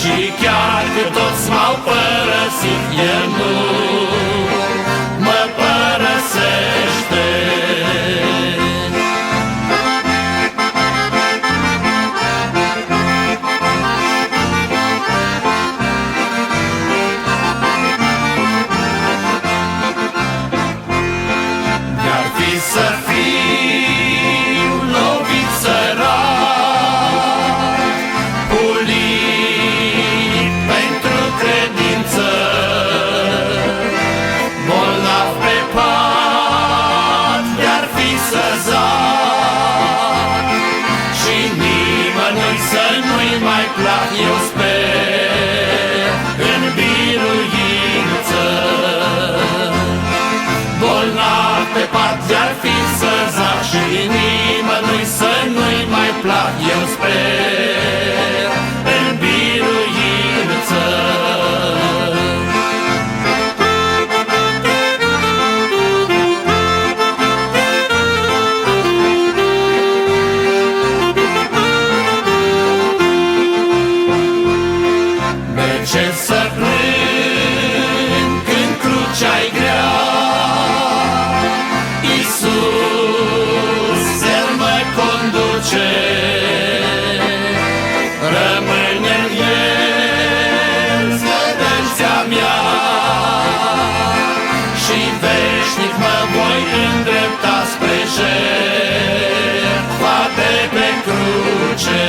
Și chiar că toți m-au părăsit, El nu mă părăsește. Dar fi să fiu lovit sărac, pulit pentru credință, bolnav pe pat, de-ar fi să zac, și nimănui să nu-i mai plac, eu sper în biruință. Bolnav pe pat, de-ar fi să zac, și nimănui să nu-i mai plac, eu sper în biruință. De ce să plâng când crucea-i grea? Iisus, El mă conduce, rămân în El speranța mea, și veșnic mă voi îndrepta spre jertfa de pe cruce.